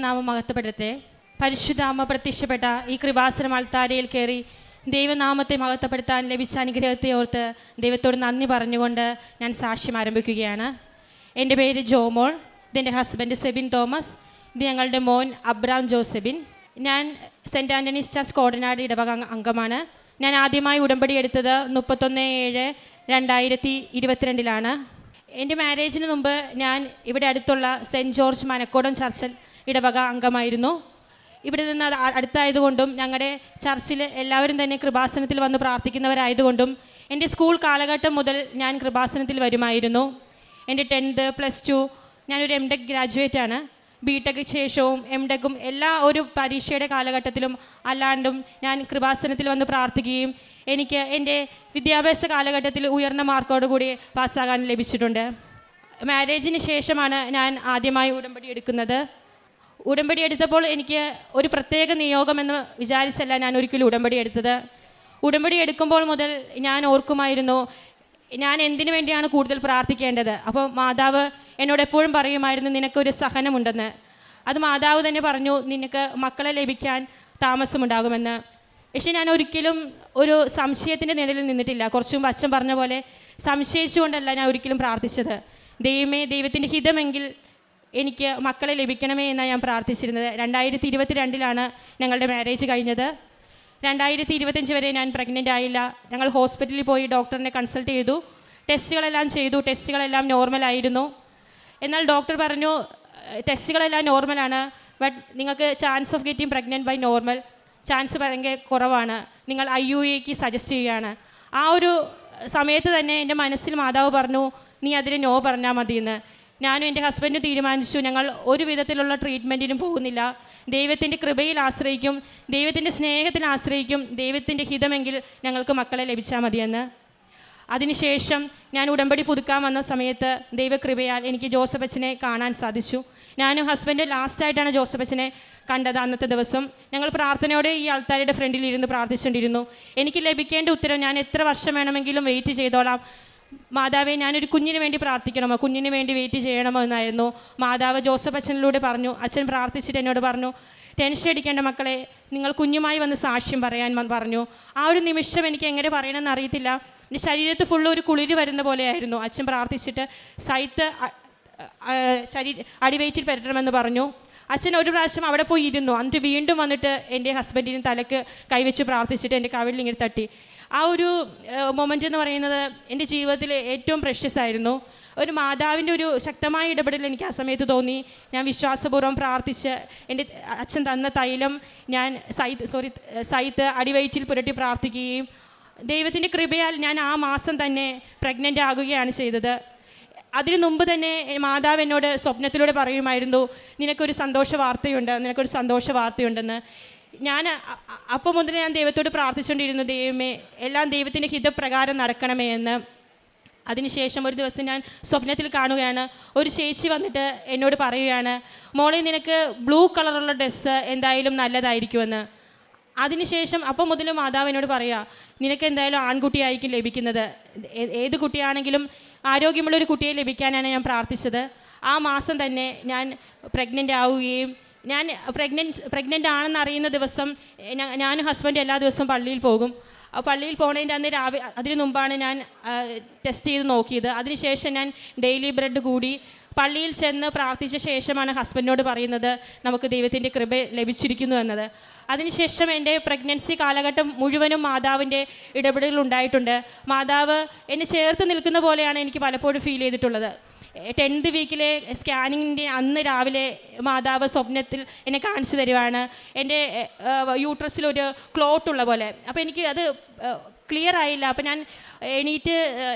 ദൈവനാമം മഹത്വപ്പെടട്ടെ. പരിശുദ്ധ അമ്മ പ്രത്യക്ഷപ്പെട്ട ഈ കൃപാസനം അൾത്താരയിൽ കയറി ദൈവനാമത്തെ മഹത്വപ്പെടുത്താൻ ലഭിച്ച അനുഗ്രഹത്തെ ഓർത്ത് ദൈവത്തോട് നന്ദി പറഞ്ഞുകൊണ്ട് ഞാൻ സാക്ഷ്യം ആരംഭിക്കുകയാണ്. എൻ്റെ പേര് ജോമോൾ, ഇതെൻ്റെ ഹസ്ബൻഡ് സെബിൻ തോമസ്, ഇത് ഞങ്ങളുടെ മോൻ അബ്രാം ജോസെബിൻ. ഞാൻ സെൻറ്റ് ആൻ്റണീസ് ചർച്ച് കോടനാട് ഇടവക അംഗമാണ്. ഞാൻ ആദ്യമായി ഉടമ്പടി എടുത്തത് 31/7/2022 എൻ്റെ മാരേജിന് മുമ്പ് ഞാൻ ഇവിടെ അടുത്തുള്ള സെൻറ്റ് ജോർജ് മനക്കോടം ചർച്ചിൽ ഇടവക അംഗമായിരുന്നു. ഇവിടെ നിന്ന് അടുത്തായതുകൊണ്ടും ഞങ്ങളുടെ ചർച്ചിൽ എല്ലാവരും തന്നെ കൃപാസനത്തിൽ വന്ന് പ്രാർത്ഥിക്കുന്നവരായതുകൊണ്ടും എൻ്റെ സ്കൂൾ കാലഘട്ടം മുതൽ ഞാൻ കൃപാസനത്തിൽ വരുമായിരുന്നു. എൻ്റെ 10th +2 ഞാനൊരു MTech ഗ്രാജുവേറ്റാണ്. BTech ശേഷവും MTechും എല്ലാ ഒരു പരീക്ഷയുടെ കാലഘട്ടത്തിലും അല്ലാണ്ടും ഞാൻ കൃപാസനത്തിൽ വന്ന് പ്രാർത്ഥിക്കുകയും എനിക്ക് എൻ്റെ വിദ്യാഭ്യാസ കാലഘട്ടത്തിൽ ഉയർന്ന മാർക്കോടുകൂടി പാസ്സാകാൻ ലഭിച്ചിട്ടുണ്ട്. മാരേജിന് ശേഷമാണ് ഞാൻ ആദ്യമായി ഉടമ്പടി എടുക്കുന്നത്. ഉടമ്പടി എടുത്തപ്പോൾ എനിക്ക് ഒരു പ്രത്യേക നിയോഗമെന്ന് വിചാരിച്ചല്ല ഞാൻ ഒരിക്കലും ഉടമ്പടി എടുത്തത്. ഉടമ്പടി എടുക്കുമ്പോൾ മുതൽ ഞാൻ ഓർക്കുമായിരുന്നു ഞാൻ എന്തിനു വേണ്ടിയാണ് കൂടുതൽ പ്രാർത്ഥിക്കേണ്ടത്. അപ്പോൾ മാതാവ് എന്നോട് എപ്പോഴും പറയുമായിരുന്നു നിനക്കൊരു സഹനമുണ്ടെന്ന്. അത് മാതാവ് തന്നെ പറഞ്ഞു നിനക്ക് മക്കളെ ലഭിക്കാൻ താമസമുണ്ടാകുമെന്ന്. പക്ഷേ ഞാൻ ഒരിക്കലും ഒരു സംശയത്തിൻ്റെ നിഴലിൽ നിന്നിട്ടില്ല. കുറച്ചും മുമ്പ് അച്ഛൻ പറഞ്ഞ പോലെ സംശയിച്ചുകൊണ്ടല്ല ഞാൻ ഒരിക്കലും പ്രാർത്ഥിച്ചത്. ദൈവമേ, ദൈവത്തിൻ്റെ ഹിതമെങ്കിൽ എനിക്ക് മക്കളെ ലഭിക്കണമേ എന്നാണ് ഞാൻ പ്രാർത്ഥിച്ചിരുന്നത്. 2022 ഞങ്ങളുടെ മാരേജ് കഴിഞ്ഞത്. 2025 വരെ ഞാൻ പ്രഗ്നൻ്റ് ആയില്ല. ഞങ്ങൾ ഹോസ്പിറ്റലിൽ പോയി ഡോക്ടറിനെ കൺസൾട്ട് ചെയ്തു. ടെസ്റ്റുകളെല്ലാം നോർമലായിരുന്നു. എന്നാൽ ഡോക്ടർ പറഞ്ഞു ടെസ്റ്റുകളെല്ലാം നോർമലാണ്, ബട്ട് നിങ്ങൾക്ക് chance of getting pregnant by normal chance ഭയങ്കര കുറവാണ്, നിങ്ങൾ IUIക്ക് സജസ്റ്റ് ചെയ്യുകയാണ്. ആ ഒരു സമയത്ത് തന്നെ എൻ്റെ മനസ്സിൽ മാതാവ് പറഞ്ഞു നീ അതിന് നോ പറഞ്ഞാൽ മതിയെന്ന്. ഞാനും എൻ്റെ ഹസ്ബൻഡും തീരുമാനിച്ചു ഞങ്ങൾ ഒരു വിധത്തിലുള്ള ട്രീറ്റ്മെൻറ്റിനും പോകുന്നില്ല, ദൈവത്തിൻ്റെ കൃപയിൽ ആശ്രയിക്കും, ദൈവത്തിൻ്റെ സ്നേഹത്തിൽ ആശ്രയിക്കും, ദൈവത്തിൻ്റെ ഹിതമെങ്കിൽ ഞങ്ങൾക്ക് മക്കളെ ലഭിച്ചാൽ മതിയെന്ന്. അതിനുശേഷം ഞാൻ ഉടമ്പടി പുതുക്കാൻ വന്ന സമയത്ത് ദൈവകൃപയാൽ എനിക്ക് ജോസഫ് അച്ഛനെ കാണാൻ സാധിച്ചു. ഞാനും ഹസ്ബൻഡ് ലാസ്റ്റായിട്ടാണ് ജോസഫ് അച്ഛനെ കണ്ടത്. അന്നത്തെ ദിവസം ഞങ്ങൾ പ്രാർത്ഥനയോടെ ഈ ആൾത്താരുടെ ഫ്രണ്ടിൽ ഇരുന്ന് പ്രാർത്ഥിച്ചുകൊണ്ടിരുന്നു. എനിക്ക് ലഭിക്കേണ്ട ഉത്തരം ഞാൻ എത്ര വർഷം വേണമെങ്കിലും വെയിറ്റ് ചെയ്തോളാം, മാതാവെ ഞാനൊരു കുഞ്ഞിന് വേണ്ടി പ്രാർത്ഥിക്കണമോ, കുഞ്ഞിന് വേണ്ടി വെയിറ്റ് ചെയ്യണമോ എന്നായിരുന്നു മാതാവ് ജോസഫ് അച്ഛനിലൂടെ പറഞ്ഞു. അച്ഛൻ പ്രാർത്ഥിച്ചിട്ട് എന്നോട് പറഞ്ഞു ടെൻഷൻ അടിക്കേണ്ട മക്കളെ, നിങ്ങൾ കുഞ്ഞുമായി വന്ന് സാക്ഷ്യം പറയാൻ പറഞ്ഞു. ആ ഒരു നിമിഷം എനിക്ക് എങ്ങനെ പറയണമെന്ന് അറിയത്തില്ല. എൻ്റെ ശരീരത്ത് ഫുള്ള് ഒരു കുളിര് വരുന്ന പോലെയായിരുന്നു. അച്ഛൻ പ്രാർത്ഥിച്ചിട്ട് സൈത്ത് അടിവയറ്റിൽ പരട്ടണമെന്ന് പറഞ്ഞു. അച്ഛൻ ഒരു പ്രാവശ്യം അവിടെ പോയി ഇരുന്നു. എന്നിട്ട് വീണ്ടും വന്നിട്ട് എൻ്റെ ഹസ്ബൻഡിന് തലക്ക് കൈവച്ച് പ്രാർത്ഥിച്ചിട്ട് എൻ്റെ കവിളിൽ ഇങ്ങനെ തട്ടി. ആ ഒരു മൊമെൻ്റ് എന്ന് പറയുന്നത് എൻ്റെ ജീവിതത്തിൽ ഏറ്റവും പ്രഷ്യസ് ആയിരുന്നു. ഒരു മാതാവിൻ്റെ ഒരു ശക്തമായ ഇടപെടൽ എനിക്ക് ആ സമയത്ത് തോന്നി. ഞാൻ വിശ്വാസപൂർവ്വം പ്രാർത്ഥിച്ച് എൻ്റെ അച്ഛൻ തന്ന തൈലം ഞാൻ സൈത്ത് അടിവയറ്റിൽ പുരട്ടി പ്രാർത്ഥിക്കുകയും ദൈവത്തിൻ്റെ കൃപയാൽ ഞാൻ ആ മാസം തന്നെ പ്രഗ്നൻ്റ് ആകുകയാണ് ചെയ്തത്. അതിനു മുമ്പ് തന്നെ മാതാവ് എന്നോട് സ്വപ്നത്തിലൂടെ പറയുമായിരുന്നു നിനക്കൊരു സന്തോഷ വാർത്തയുണ്ടെന്ന്. ഞാൻ അപ്പോൾ മുതൽ ഞാൻ ദൈവത്തോട് പ്രാർത്ഥിച്ചുകൊണ്ടിരുന്നു ദൈവമേ എല്ലാം ദൈവത്തിൻ്റെ ഹിതപ്രകാരം നടക്കണമേ എന്ന്. അതിനുശേഷം ഒരു ദിവസം ഞാൻ സ്വപ്നത്തിൽ കാണുകയാണ്, ഒരു ചേച്ചി വന്നിട്ട് എന്നോട് പറയുകയാണ് മോളെ നിനക്ക് ബ്ലൂ കളറുള്ള ഡ്രസ്സ് എന്തായാലും നല്ലതായിരിക്കുമെന്ന്. അതിനുശേഷം അപ്പം മുതൽ മാതാവ് എന്നോട് പറയുക നിനക്ക് എന്തായാലും ആൺകുട്ടിയായിരിക്കും ലഭിക്കുന്നത്, ഏത് കുട്ടിയാണെങ്കിലും ആരോഗ്യമുള്ളൊരു കുട്ടിയെ ലഭിക്കാനാണ് ഞാൻ പ്രാർത്ഥിച്ചത്. ആ മാസം തന്നെ ഞാൻ പ്രഗ്നൻ്റ് ആവുകയും ഞാൻ പ്രഗ്നൻ്റ് ആണെന്ന് അറിയുന്ന ദിവസം ഞാനും ഹസ്ബൻഡ് എല്ലാ ദിവസവും പള്ളിയിൽ പോകും. പള്ളിയിൽ പോകുന്നതിൻ്റെ അന്ന് അതിന് മുമ്പാണ് ഞാൻ ടെസ്റ്റ് ചെയ്ത് നോക്കിയത്. അതിനുശേഷം ഞാൻ ഡെയിലി ബ്രെഡ് കൂടി പള്ളിയിൽ ചെന്ന് പ്രാർത്ഥിച്ച ശേഷമാണ് ഹസ്ബൻഡിനോട് പറയുന്നത് നമുക്ക് ദൈവത്തിൻ്റെ കൃപ ലഭിച്ചിരിക്കുന്നു എന്നത്. അതിനുശേഷം എൻ്റെ പ്രഗ്നൻസി കാലഘട്ടം മുഴുവനും മാതാവിൻ്റെ ഇടപെടലുകൾ ഉണ്ടായിട്ടുണ്ട്. മാതാവ് എന്നെ ചേർത്ത് നിൽക്കുന്ന പോലെയാണ് എനിക്ക് പലപ്പോഴും ഫീൽ ചെയ്തിട്ടുള്ളത്. 10th വീക്കിലെ സ്കാനിങ്ങിൻ്റെ അന്ന് രാവിലെ മാതാവ് സ്വപ്നത്തിൽ എന്നെ കാണിച്ചു തരുവാണ് എൻ്റെ യൂട്രസിലൊരു ക്ലോട്ടുള്ള പോലെ. അപ്പോൾ എനിക്ക് അത് ക്ലിയർ ആയില്ല. അപ്പോൾ ഞാൻ എണീറ്റ്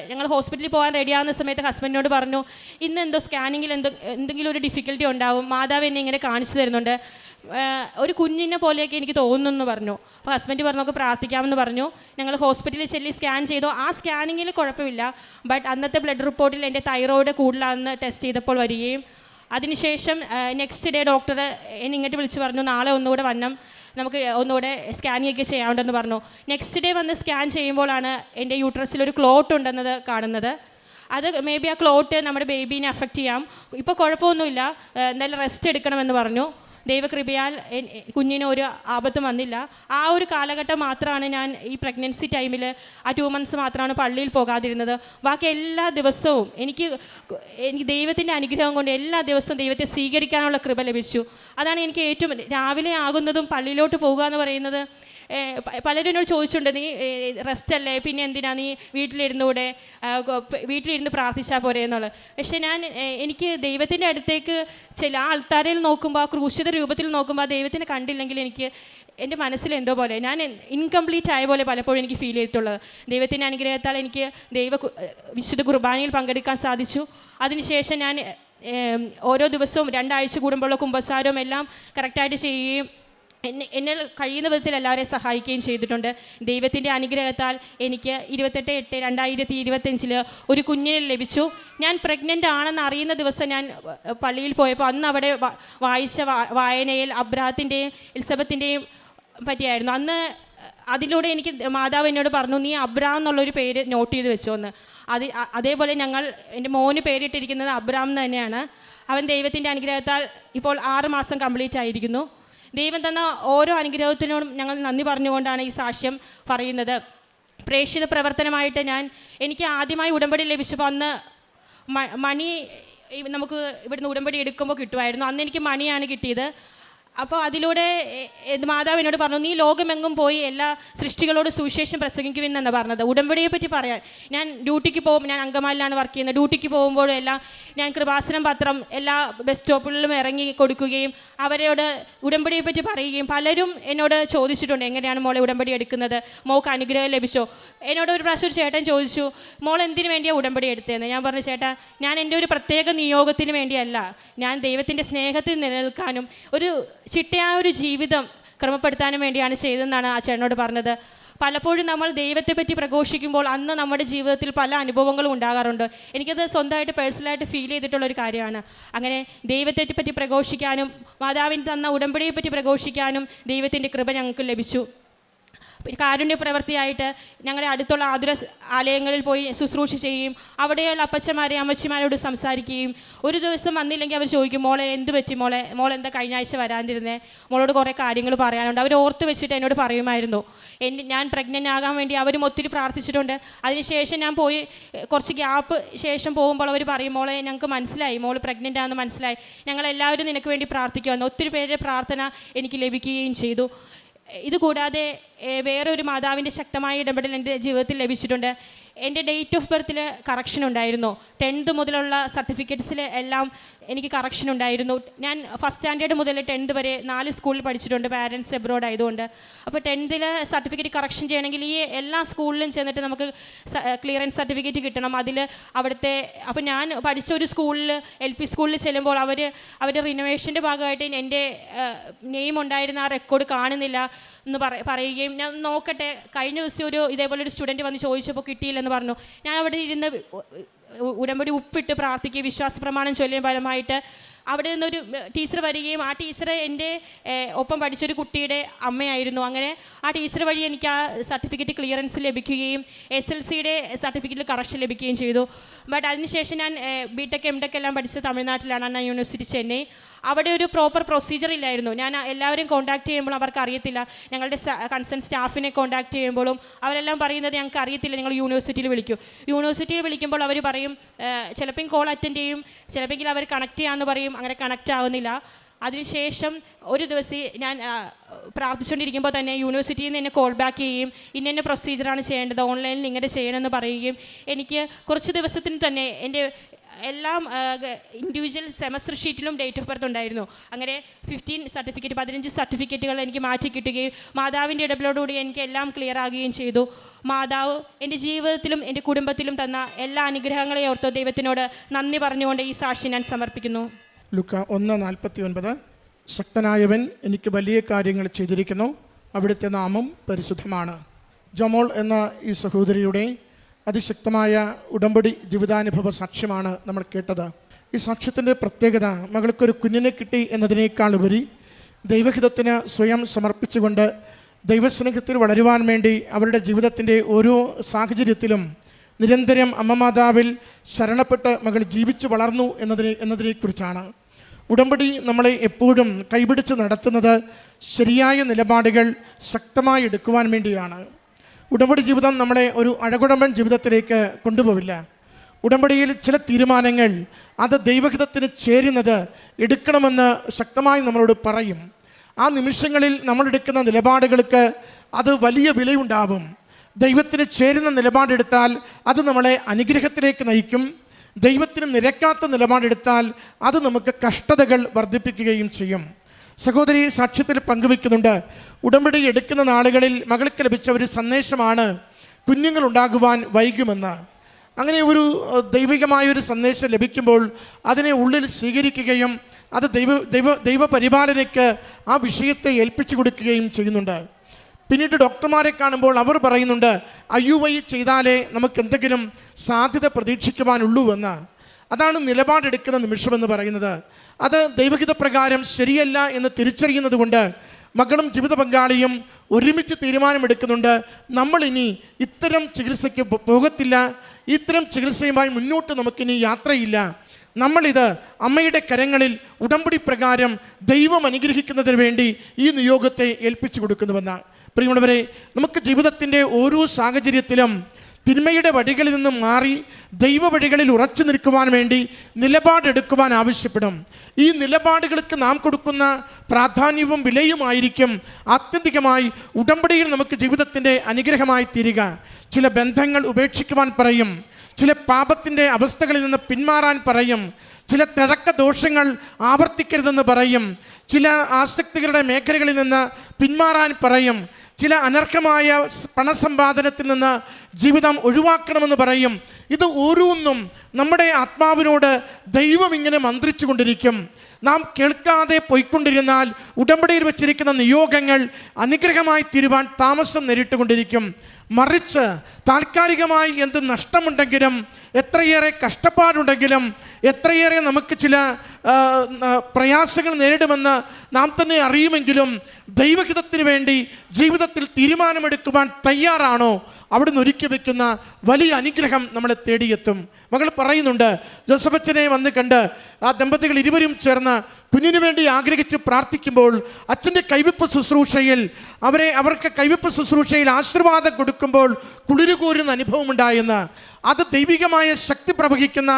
ഞങ്ങൾ ഹോസ്പിറ്റലിൽ പോകാൻ റെഡിയാകുന്ന സമയത്ത് ഹസ്ബൻഡിനോട് പറഞ്ഞു ഇന്ന് എന്തോ സ്കാനിങ്ങിൽ എന്തെങ്കിലും ഒരു ഡിഫിക്കൽറ്റി ഉണ്ടാകും, മാതാവ് എന്നെ ഇങ്ങനെ കാണിച്ചു തരുന്നുണ്ട്, ഒരു കുഞ്ഞിനെ പോലെയൊക്കെ എനിക്ക് തോന്നുന്നു പറഞ്ഞു. അപ്പോൾ ഹസ്ബൻഡ് പറഞ്ഞു നമുക്ക് പ്രാർത്ഥിക്കാമെന്ന് പറഞ്ഞു. ഞങ്ങൾ ഹോസ്പിറ്റലിൽ ചെല്ലി സ്കാൻ ചെയ്തു. ആ സ്കാനിങ്ങിൽ കുഴപ്പമില്ല, ബട്ട് അന്നത്തെ ബ്ലഡ് റിപ്പോർട്ടിൽ എൻ്റെ തൈറോയ്ഡ് കൂടുതലാണെന്ന് ടെസ്റ്റ് ചെയ്തപ്പോൾ വരികയും അതിനുശേഷം നെക്സ്റ്റ് ഡേ ഡോക്ടർ എന്നെ ഇങ്ങോട്ട് വിളിച്ച് പറഞ്ഞു നാളെ ഒന്നുകൂടെ വന്നം, നമുക്ക് ഒന്നുകൂടെ സ്കാനിങ് ഒക്കെ ചെയ്യാനുണ്ടെന്ന് പറഞ്ഞു. നെക്സ്റ്റ് ഡേ വന്ന് സ്കാൻ ചെയ്യുമ്പോഴാണ് എൻ്റെ യൂട്രസിലൊരു ക്ലോട്ട് ഉണ്ടെന്നത് കാണുന്നത്. അത് മേ ബി ആ ക്ലോട്ട് നമ്മുടെ ബേബീനെ അഫക്റ്റ് ചെയ്യാം, ഇപ്പോൾ കുഴപ്പമൊന്നുമില്ല, എന്തായാലും റെസ്റ്റ് എടുക്കണമെന്ന് പറഞ്ഞു. ദൈവകൃപയാൽ കുഞ്ഞിന് ഒരു ആപത്തും വന്നില്ല. ആ ഒരു കാലഘട്ടം മാത്രമാണ് ഞാൻ ഈ പ്രഗ്നൻസി ടൈമിൽ ആ 2 months മാത്രമാണ് പള്ളിയിൽ പോകാതിരുന്നത്. ബാക്കി എല്ലാ ദിവസവും എനിക്ക് ദൈവത്തിൻ്റെ അനുഗ്രഹം കൊണ്ട് എല്ലാ ദിവസവും ദൈവത്തെ സ്വീകരിക്കാനുള്ള കൃപ ലഭിച്ചു. അതാണ് എനിക്ക് ഏറ്റവും രാവിലെ ആകുന്നതും പള്ളിയിലോട്ട് പോകുക എന്ന് പറയുന്നത്. പലരും എന്നോട് ചോദിച്ചിട്ടുണ്ട്, നീ റെസ്റ്റ് അല്ലേ, പിന്നെ എന്തിനാ നീ വീട്ടിലിരുന്നൂടെ, വീട്ടിലിരുന്ന് പ്രാർത്ഥിച്ചാൽ പോരെ എന്നുള്ളത്. പക്ഷേ എനിക്ക് ദൈവത്തിൻ്റെ അടുത്തേക്ക് ചില ആൾത്താരയിൽ നോക്കുമ്പോൾ, ആ ക്രൂശിത രൂപത്തിൽ നോക്കുമ്പോൾ ആ ദൈവത്തിനെ കണ്ടില്ലെങ്കിൽ എനിക്ക് എൻ്റെ മനസ്സിൽ എന്തോ പോലെ ഞാൻ ഇൻകംപ്ലീറ്റ് ആയ പോലെ പലപ്പോഴും എനിക്ക് ഫീൽ ചെയ്തിട്ടുള്ളത്. ദൈവത്തിൻ്റെ അനുഗ്രഹത്താൽ എനിക്ക് വിശുദ്ധ കുർബാനയിൽ പങ്കെടുക്കാൻ സാധിച്ചു. അതിനുശേഷം ഞാൻ ഓരോ ദിവസവും 2 ആഴ്ച കൂടുമ്പോഴുള്ള കുമ്പസാരവും എല്ലാം കറക്റ്റായിട്ട് ചെയ്യുകയും എന്നെ കഴിയുന്ന വിധത്തിൽ എല്ലാവരെയും സഹായിക്കുകയും ചെയ്തിട്ടുണ്ട്. ദൈവത്തിൻ്റെ അനുഗ്രഹത്താൽ എനിക്ക് 28/8/2025 ഒരു കുഞ്ഞിനെ ലഭിച്ചു. ഞാൻ പ്രഗ്നൻ്റ് ആണെന്ന് അറിയുന്ന ദിവസം ഞാൻ പള്ളിയിൽ പോയപ്പോൾ അന്ന് അവിടെ വായിച്ച വായനയിൽ അബ്രാഹത്തിൻ്റെയും എലിസബത്തിൻ്റെയും പറ്റിയായിരുന്നു. അന്ന് അതിലൂടെ എനിക്ക് മാതാവ് എന്നോട് പറഞ്ഞു, നീ അബ്രാം എന്നുള്ളൊരു പേര് നോട്ട് ചെയ്ത് വെച്ചോ എന്ന്. അതേപോലെ എൻ്റെ മോന് പേരിട്ടിരിക്കുന്നത് അബ്രാം തന്നെയാണ്. അവൻ ദൈവത്തിൻ്റെ അനുഗ്രഹത്താൽ ഇപ്പോൾ 6 മാസം കംപ്ലീറ്റ് ആയിരിക്കുന്നു. ദൈവം തന്ന ഓരോ അനുഗ്രഹത്തിനോടും ഞങ്ങൾ നന്ദി പറഞ്ഞുകൊണ്ടാണ് ഈ സാക്ഷ്യം പറയുന്നത്. പ്രേക്ഷിത പ്രവർത്തനമായിട്ട് എനിക്ക് ആദ്യമായി ഉടമ്പടി ലഭിച്ചപ്പോൾ അന്ന് മണി നമുക്ക് ഇവിടുന്ന് ഉടമ്പടി എടുക്കുമ്പോൾ കിട്ടുമായിരുന്നു. അന്ന് എനിക്ക് മണിയാണ് കിട്ടിയത്. അപ്പോൾ അതിലൂടെ മാതാവ് എന്നോട് പറഞ്ഞു, നീ ലോകമെങ്ങും പോയി എല്ലാ സൃഷ്ടികളോട് സുവിശേഷം പ്രസംഗിക്കുമെന്നാണ് പറഞ്ഞത്. ഉടമ്പടിയെ പറ്റി പറയാൻ ഞാൻ ഡ്യൂട്ടിക്ക് പോകും, ഞാൻ അങ്കമാലിലാണ് വർക്ക് ചെയ്യുന്നത്. ഡ്യൂട്ടിക്ക് പോകുമ്പോഴും എല്ലാം ഞാൻ കൃപാസനം പത്രം എല്ലാ ബസ് സ്റ്റോപ്പുകളിലും ഇറങ്ങി കൊടുക്കുകയും അവരോട് ഉടമ്പടിയെ പറ്റി പറയുകയും പലരും എന്നോട് ചോദിച്ചിട്ടുണ്ട്, എങ്ങനെയാണ് മോളെ ഉടമ്പടി എടുക്കുന്നത്, മോൾക്ക് അനുഗ്രഹം ലഭിച്ചോ. എന്നോട് ഒരു പ്രാവശ്യം ഒരു ചേട്ടൻ ചോദിച്ചു, മോൾ എന്തിനു വേണ്ടിയാണ് ഉടമ്പടി എടുത്തതെന്ന്. ഞാൻ പറഞ്ഞു, ചേട്ടാ ഞാൻ എൻ്റെ ഒരു പ്രത്യേക നിയോഗത്തിന് വേണ്ടിയല്ല, ഞാൻ ദൈവത്തിൻ്റെ സ്നേഹത്തിൽ നിലനിൽക്കാനും ഒരു ചിട്ടയായ ഒരു ജീവിതം ക്രമപ്പെടുത്താനും വേണ്ടിയാണ് ചെയ്തതെന്നാണ് ആ ചേട്ടനോട് പറഞ്ഞത്. പലപ്പോഴും നമ്മൾ ദൈവത്തെ പറ്റി പ്രഘോഷിക്കുമ്പോൾ അന്ന് നമ്മുടെ ജീവിതത്തിൽ പല അനുഭവങ്ങളും ഉണ്ടാകാറുണ്ട്. എനിക്കത് സ്വന്തമായിട്ട് പേഴ്സണലായിട്ട് ഫീൽ ചെയ്തിട്ടുള്ളൊരു കാര്യമാണ്. അങ്ങനെ ദൈവത്തെ പറ്റി പ്രഘോഷിക്കാനും മാതാവിന് തന്ന ഉടമ്പടിയെ പറ്റി പ്രഘോഷിക്കാനും ദൈവത്തിൻ്റെ കൃപ ഞങ്ങൾക്ക് ലഭിച്ചു. കാരുണ്യ പ്രവൃത്തിയായിട്ട് ഞങ്ങളുടെ അടുത്തുള്ള ആതുര ആലയങ്ങളിൽ പോയി ശുശ്രൂഷ ചെയ്യുകയും അവിടെയുള്ള അപ്പച്ചമാരെ അമ്മച്ചിമാരോട് സംസാരിക്കുകയും ഒരു ദിവസം വന്നില്ലെങ്കിൽ അവർ ചോദിക്കും, മോളെ എന്ത് പറ്റി, മോൾ എന്താ കഴിഞ്ഞ ആഴ്ച വരാതിരുന്നേ, മോളോട് കുറേ കാര്യങ്ങൾ പറയാനുണ്ട്. അവർ ഓർത്ത് വെച്ചിട്ട് എന്നോട് പറയുമായിരുന്നു. ഞാൻ പ്രഗ്നൻ്റ് ആകാൻ വേണ്ടി അവരും ഒത്തിരി പ്രാർത്ഥിച്ചിട്ടുണ്ട്. അതിനുശേഷം ഞാൻ പോയി കുറച്ച് ഗ്യാപ്പ് ശേഷം പോകുമ്പോൾ അവർ പറയും, മോളെ ഞങ്ങൾക്ക് മനസ്സിലായി, മോൾ പ്രഗ്നൻ്റ് ആണെന്ന് മനസ്സിലായി, ഞങ്ങളെല്ലാവരും നിനക്ക് വേണ്ടി പ്രാർത്ഥിക്കുമെന്ന്. ഒത്തിരി പേരുടെ പ്രാർത്ഥന എനിക്ക് ലഭിക്കുകയും ചെയ്തു. ഇതുകൂടാതെ വേറൊരു മാതാവിൻ്റെ ശക്തമായ ഇടപെടൽ എൻ്റെ ജീവിതത്തിൽ ലഭിച്ചിട്ടുണ്ട്. എൻ്റെ ഡേറ്റ് ഓഫ് ബർത്തിൽ കറക്ഷൻ ഉണ്ടായിരുന്നു. 10th മുതലുള്ള സർട്ടിഫിക്കറ്റ്സിൽ എല്ലാം എനിക്ക് കറക്ഷൻ ഉണ്ടായിരുന്നു. ഞാൻ ഫസ്റ്റ് സ്റ്റാൻഡേർഡ് മുതൽ 10th വരെ 4 സ്കൂളിൽ പഠിച്ചിട്ടുണ്ട്, പാരൻസ് എബ്രോഡ് ആയതുകൊണ്ട്. അപ്പോൾ 10th സർട്ടിഫിക്കറ്റ് കറക്ഷൻ ചെയ്യണമെങ്കിൽ ഈ എല്ലാ സ്കൂളിലും ചെന്നിട്ട് നമുക്ക് ക്ലിയറൻസ് സർട്ടിഫിക്കറ്റ് കിട്ടണം. അവിടുത്തെ അപ്പോൾ ഞാൻ പഠിച്ച ഒരു സ്കൂളിൽ LP സ്കൂളിൽ ചെല്ലുമ്പോൾ അവരുടെ റിനോവേഷൻ്റെ ഭാഗമായിട്ട് എൻ്റെ നെയിം ഉണ്ടായിരുന്ന ആ റെക്കോർഡ് കാണുന്നില്ല എന്ന് പറയുകയും, ഞാൻ നോക്കട്ടെ, കഴിഞ്ഞ ദിവസം ഇതേപോലെ ഒരു സ്റ്റുഡൻറ്റ് വന്ന് ചോദിച്ചപ്പോൾ കിട്ടിയില്ലെന്ന് പറഞ്ഞു. ഞാൻ അവിടെ ഇരുന്ന് ഉടമ്പടി ഉപ്പിട്ട് പ്രാർത്ഥിക്കുകയും വിശ്വാസ പ്രമാണം ചൊല്ലിയ ഫലമായിട്ട് അവിടെ നിന്നൊരു ടീച്ചർ വരികയും ആ ടീച്ചർ എൻ്റെ ഒപ്പം പഠിച്ചൊരു കുട്ടിയുടെ അമ്മയായിരുന്നു. അങ്ങനെ ആ ടീച്ചർ വഴി എനിക്ക് ആ സർട്ടിഫിക്കറ്റ് ക്ലിയറൻസ് ലഭിക്കുകയും SLCയുടെ സർട്ടിഫിക്കറ്റിൽ കറക്ഷൻ ലഭിക്കുകയും ചെയ്തു. ബട്ട് അതിനുശേഷം ഞാൻ BTech MTech എല്ലാം പഠിച്ചത് തമിഴ്നാട്ടിലാണ്, അണ്ണാ യൂണിവേഴ്സിറ്റി ചെന്നൈ. അവിടെ ഒരു പ്രോപ്പർ പ്രൊസീജിയർ ഇല്ലായിരുന്നു. ഞാൻ എല്ലാവരും കോൺടാക്ട് ചെയ്യുമ്പോൾ അവർക്ക് അറിയത്തില്ല. ഞങ്ങളുടെ കൺസേൺ സ്റ്റാഫിനെ കോൺടാക്ട് ചെയ്യുമ്പോഴും അവരെല്ലാം പറയുന്നത് ഞങ്ങൾക്ക് അറിയത്തില്ല, നിങ്ങൾ യൂണിവേഴ്സിറ്റിയിൽ വിളിക്കൂ. യൂണിവേഴ്സിറ്റിയിൽ വിളിക്കുമ്പോൾ അവർ പറയും ചിലപ്പോൾ കോൾ അറ്റൻഡ് ചെയ്യും, ചിലപ്പോൾ അവർ കണക്ട് ചെയ്യാമെന്ന് പറയും, അങ്ങനെ കണക്റ്റ് ആവുന്നില്ല. അതിനുശേഷം ഒരു ദിവസം ഞാൻ പ്രാർത്ഥിച്ചുകൊണ്ടിരിക്കുമ്പോൾ തന്നെ യൂണിവേഴ്സിറ്റിയിൽ നിന്ന് എന്നെ കോൾ ബാക്ക് ചെയ്യുകയും ഇന്ന പ്രൊസീജിയറാണ് ചെയ്യേണ്ടത്, ഓൺലൈനിൽ ഇങ്ങനെ ചെയ്യണമെന്ന് പറയുകയും എനിക്ക് കുറച്ച് ദിവസത്തിന് തന്നെ എൻ്റെ എല്ലാം ഇൻഡിവിജ്വൽ സെമസ്റ്റർ ഷീറ്റിലും ഡേറ്റ് ഓഫ് ബർത്ത് ഉണ്ടായിരുന്നു. അങ്ങനെ 15 സർട്ടിഫിക്കറ്റുകൾ എനിക്ക് മാറ്റി കിട്ടുകയും മാതാവിൻ്റെ ഇടപെടലോടുകൂടി എനിക്ക് എല്ലാം ക്ലിയർ ആകുകയും ചെയ്തു. മാതാവ് എൻ്റെ ജീവിതത്തിലും എൻ്റെ കുടുംബത്തിലും തന്ന എല്ലാ അനുഗ്രഹങ്ങളെയും ഓർത്ത് ദൈവത്തിനോട് നന്ദി പറഞ്ഞുകൊണ്ട് ഈ സാക്ഷി ഞാൻ സമർപ്പിക്കുന്നു. ലൂക്ക 1:49 ശക്തനായവൻ എനിക്ക് വലിയ കാര്യങ്ങൾ ചെയ്തിരിക്കുന്നു, അവിടുത്തെ നാമം പരിശുദ്ധമാണ്. ജമോൾ എന്ന ഈ സഹോദരിയുടെ അതിശക്തമായ ഉടമ്പടി ജീവിതാനുഭവ സാക്ഷ്യമാണ് നമ്മൾ കേട്ടത്. ഈ സാക്ഷ്യത്തിൻ്റെ പ്രത്യേകത മകൾക്കൊരു കുഞ്ഞിനെ കിട്ടി എന്നതിനേക്കാൾ ഉപരി ദൈവഹിതത്തിന് സ്വയം സമർപ്പിച്ചുകൊണ്ട് ദൈവസ്നേഹത്തിൽ വളരുവാൻ വേണ്ടി അവരുടെ ജീവിതത്തിൻ്റെ ഓരോ സാഹചര്യത്തിലും നിരന്തരം അമ്മ മാതാവിൽ ശരണപ്പെട്ട് മകൾ ജീവിച്ചു വളർന്നു എന്നതിനെക്കുറിച്ചാണ്. ഉടമ്പടി നമ്മളെ എപ്പോഴും കൈപിടിച്ച് നടത്തുന്നത് ശരിയായ നിലപാടുകൾ ശക്തമായി എടുക്കുവാൻ വേണ്ടിയാണ്. ഉടമ്പടി ജീവിതം നമ്മളെ ഒരു അഴകുഴമ്പൻ ജീവിതത്തിലേക്ക് കൊണ്ടുപോവില്ല. ഉടമ്പടിയിൽ ചില തീരുമാനങ്ങൾ അത് ദൈവഹിതത്തിന് ചേരുന്നത് എടുക്കണമെന്ന് ശക്തമായി നമ്മളോട് പറയും. ആ നിമിഷങ്ങളിൽ നമ്മളെടുക്കുന്ന നിലപാടുകൾക്ക് അത് വലിയ വിലയുണ്ടാവും. ദൈവത്തിന് ചേരുന്ന നിലപാടെടുത്താൽ അത് നമ്മളെ അനുഗ്രഹത്തിലേക്ക് നയിക്കും. ദൈവത്തിന് നിരക്കാത്ത നിലപാടെടുത്താൽ അത് നമുക്ക് കഷ്ടതകൾ വർദ്ധിപ്പിക്കുകയും ചെയ്യും. സഹോദരി സാക്ഷ്യത്തിൽ പങ്കുവെക്കുന്നുണ്ട്, ഉടമ്പടി എടുക്കുന്ന നാളുകളിൽ മകൾക്ക് ലഭിച്ച ഒരു സന്ദേശമാണ് കുഞ്ഞുങ്ങളുണ്ടാകുവാൻ വൈകുമെന്ന്. അങ്ങനെ ഒരു ദൈവികമായൊരു സന്ദേശം ലഭിക്കുമ്പോൾ അതിനെ ഉള്ളിൽ സ്വീകരിക്കുകയും അത് ദൈവപരിപാലനയ്ക്ക് ആ വിഷയത്തെ ഏൽപ്പിച്ചു കൊടുക്കുകയും ചെയ്യുന്നുണ്ട്. പിന്നീട് ഡോക്ടർമാരെ കാണുമ്പോൾ അവർ പറയുന്നുണ്ട്, IUI ചെയ്താലേ നമുക്ക് എന്തെങ്കിലും സാധ്യത പ്രതീക്ഷിക്കുവാനുള്ളൂ എന്ന്. അതാണ് നിലപാടെടുക്കുന്ന നിമിഷമെന്ന് പറയുന്നത്. അത് ദൈവഹിത പ്രകാരം ശരിയല്ല എന്ന് തിരിച്ചറിയുന്നത് കൊണ്ട് മകളും ജീവിത പങ്കാളിയും ഒരുമിച്ച് തീരുമാനമെടുക്കുന്നുണ്ട്, നമ്മളിനി ഇത്തരം ചികിത്സയ്ക്ക് പോകത്തില്ല, ഇത്തരം ചികിത്സയുമായി മുന്നോട്ട് നമുക്കിനി യാത്രയില്ല, നമ്മളിത് അമ്മയുടെ കരങ്ങളിൽ ഉടമ്പടി പ്രകാരം ദൈവം അനുഗ്രഹിക്കുന്നതിന് വേണ്ടി ഈ നിയോഗത്തെ ഏൽപ്പിച്ചു കൊടുക്കുന്നുവെന്നാണ്. പ്രിയമുള്ളവരെ, നമുക്ക് ജീവിതത്തിൻ്റെ ഓരോ സാഹചര്യത്തിലും തിന്മയുടെ വഴികളിൽ നിന്നും മാറി ദൈവ വഴികളിൽ ഉറച്ചു നിൽക്കുവാൻ വേണ്ടി നിലപാടെടുക്കുവാൻ ആവശ്യപ്പെടും. ഈ നിലപാടുകൾക്ക് നാം കൊടുക്കുന്ന പ്രാധാന്യവും വിലയുമായിരിക്കും ആത്യന്തികമായി ഉടമ്പടിയിൽ നമുക്ക് ജീവിതത്തിൻ്റെ അനുഗ്രഹമായി തീരുക. ചില ബന്ധങ്ങൾ ഉപേക്ഷിക്കുവാൻ പറയും, ചില പാപത്തിൻ്റെ അവസ്ഥകളിൽ നിന്ന് പിന്മാറാൻ പറയും, ചില തിഴക്ക ദോഷങ്ങൾ ആവർത്തിക്കരുതെന്ന് പറയും, ചില ആസക്തികളുടെ മേഖലകളിൽ നിന്ന് പിന്മാറാൻ പറയും, ചില അനർഹമായ പണസമ്പാദനത്തിൽ നിന്ന് ജീവിതം ഒഴിവാക്കണമെന്ന് പറയും. ഇത് ഓരോന്നും നമ്മുടെ ആത്മാവിനോട് ദൈവം ഇങ്ങനെ മന്ത്രിച്ചു കൊണ്ടിരിക്കും. നാം കേൾക്കാതെ പോയിക്കൊണ്ടിരുന്നാൽ ഉടമ്പടിയിൽ വെച്ചിരിക്കുന്ന നിയോഗങ്ങൾ അനുഗ്രഹമായി തീരുവാൻ താമസം നേരിട്ടുകൊണ്ടിരിക്കും. മറിച്ച് താൽക്കാലികമായി എന്ത് നഷ്ടമുണ്ടെങ്കിലും, എത്രയേറെ കഷ്ടപ്പാടുണ്ടെങ്കിലും, എത്രയേറെ നമുക്ക് ചില പ്രയാസങ്ങൾ നേരിടുമെന്ന് നാം തന്നെ അറിയുമെങ്കിലും ദൈവഹിതത്തിന് വേണ്ടി ജീവിതത്തിൽ തീരുമാനമെടുക്കുവാൻ തയ്യാറാണോ, അവിടുന്ന് ഒരുക്കി വെക്കുന്ന വലിയ അനുഗ്രഹം നമ്മളെ തേടിയെത്തും. മകൾ പറയുന്നുണ്ട്, ജോസഫച്ചനെ വന്ന് കണ്ട് ആ ദമ്പതികൾ ഇരുവരും ചേർന്ന് കുഞ്ഞിന് വേണ്ടി ആഗ്രഹിച്ച് പ്രാർത്ഥിക്കുമ്പോൾ അച്ഛൻ്റെ കൈവിപ്പ് ശുശ്രൂഷയിൽ അവർക്ക് കൈവിപ്പ് ശുശ്രൂഷയിൽ ആശീർവാദം കൊടുക്കുമ്പോൾ കുളിരുകോരുന്ന അനുഭവമുണ്ടായെന്ന്. അത് ദൈവികമായ ശക്തി പ്രവഹിക്കുന്ന,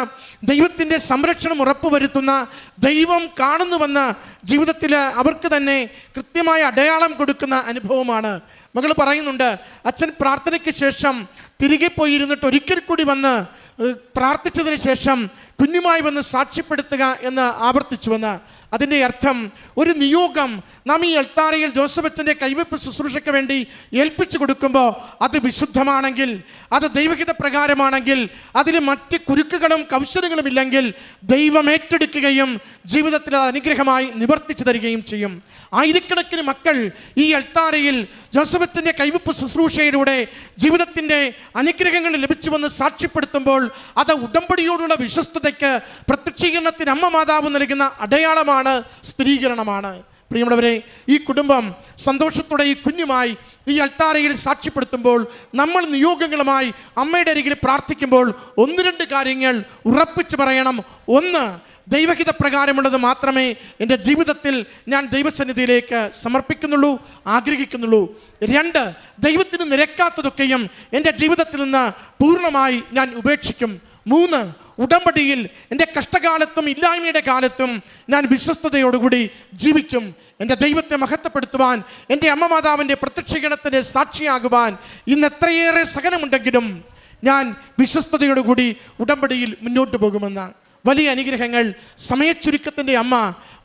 ദൈവത്തിൻ്റെ സംരക്ഷണം ഉറപ്പുവരുത്തുന്ന, ദൈവം കാണുന്നുവെന്ന് ജീവിതത്തിൽ അവർക്ക് തന്നെ കൃത്യമായ അടയാളം കൊടുക്കുന്ന അനുഭവമാണ്. മകൾ പറയുന്നുണ്ട്, അച്ഛൻ പ്രാർത്ഥനയ്ക്ക് ശേഷം തിരികെ പോയിരുന്നിട്ട് ഒരിക്കൽ കൂടി വന്ന് പ്രാർത്ഥിച്ചതിന് ശേഷം കുഞ്ഞുമായി വന്ന് സാക്ഷ്യപ്പെടുത്തുക എന്ന് ആവർത്തിച്ചുവെന്ന്. അതിൻ്റെ അർത്ഥം ഒരു നിയോഗം നാം ഈ അൾത്താരയിൽ ജോസഫച്ചൻ്റെ കൈവെപ്പ് ശുശ്രൂഷയ്ക്ക് വേണ്ടി ഏൽപ്പിച്ചു കൊടുക്കുമ്പോൾ അത് വിശുദ്ധമാണെങ്കിൽ, അത് ദൈവഹിത പ്രകാരമാണെങ്കിൽ, അതിൽ മറ്റ് കുരുക്കുകളും കൗശലങ്ങളും ഇല്ലെങ്കിൽ ദൈവം ഏറ്റെടുക്കുകയും ജീവിതത്തിൽ അനുഗ്രഹമായി നിവർത്തിച്ചു തരികയും ചെയ്യും. ആയിരക്കണക്കിന് മക്കൾ ഈ അൾത്താരയിൽ ജോസഫച്ചൻ്റെ കൈവെപ്പ് ശുശ്രൂഷയിലൂടെ ജീവിതത്തിൻ്റെ അനുഗ്രഹങ്ങൾ ലഭിച്ചുവെന്ന് സാക്ഷ്യപ്പെടുത്തുമ്പോൾ അത് ഉടമ്പടിയോടുള്ള വിശ്വസ്തതയ്ക്ക് പ്രത്യക്ഷീകരണത്തിന് അമ്മ മാതാവ് നൽകുന്ന അടയാളമാണ്, സ്ഥിരീകരണമാണ്. പ്രിയമുള്ളവരെ, ഈ കുടുംബം സന്തോഷത്തോടെ ഈ കുഞ്ഞുമായി ഈ അൾത്താരയിൽ സാക്ഷ്യപ്പെടുത്തുമ്പോൾ നമ്മൾ നിയോഗങ്ങളുമായി അമ്മയുടെ അരികിൽ പ്രാർത്ഥിക്കുമ്പോൾ 1-2 കാര്യങ്ങൾ ഉറപ്പിച്ച് പറയണം. 1, ദൈവഹിത പ്രകാരമുള്ളത് മാത്രമേ എൻ്റെ ജീവിതത്തിൽ ഞാൻ ദൈവസന്നിധിയിലേക്ക് സമർപ്പിക്കുന്നുള്ളൂ, ആഗ്രഹിക്കുന്നുള്ളൂ. 2, ദൈവത്തിന് നിരക്കാത്തതൊക്കെയും എൻ്റെ ജീവിതത്തിൽ നിന്ന് പൂർണ്ണമായി ഞാൻ ഉപേക്ഷിക്കും. 3, ഉടമ്പടിയിൽ എൻ്റെ കഷ്ടകാലത്തും ഇല്ലായ്മയുടെ കാലത്തും ഞാൻ വിശ്വസ്തയോടുകൂടി ജീവിക്കും. എൻ്റെ ദൈവത്തെ മഹത്വപ്പെടുത്തുവാൻ, എൻ്റെ അമ്മ മാതാവിൻ്റെ പ്രത്യക്ഷീകരണത്തിന് സാക്ഷിയാകുവാൻ ഇന്ന് എത്രയേറെ സഹനമുണ്ടെങ്കിലും ഞാൻ വിശ്വസ്തയോടുകൂടി ഉടമ്പടിയിൽ മുന്നോട്ട് പോകുമെന്ന്. വലിയ അനുഗ്രഹങ്ങൾ സമയച്ചുരുക്കത്തിൻ്റെ അമ്മ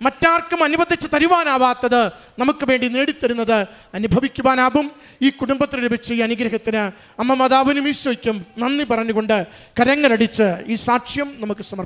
മറ്റാർക്കും അനുവദിച്ച് തരുവാനാവാത്തത് നമുക്ക് വേണ്ടി നേടിത്തരുന്നത് അനുഭവിക്കുവാനാവും. ഈ കുടുംബത്തിന് ലഭിച്ച ഈ അനുഗ്രഹത്തിന് അമ്മ മാതാവിനും ഈശോയ്ക്കും നന്ദി പറഞ്ഞുകൊണ്ട് കരങ്ങളടിച്ച് ഈ സാക്ഷ്യം നമുക്ക് സമർപ്പിക്കാം.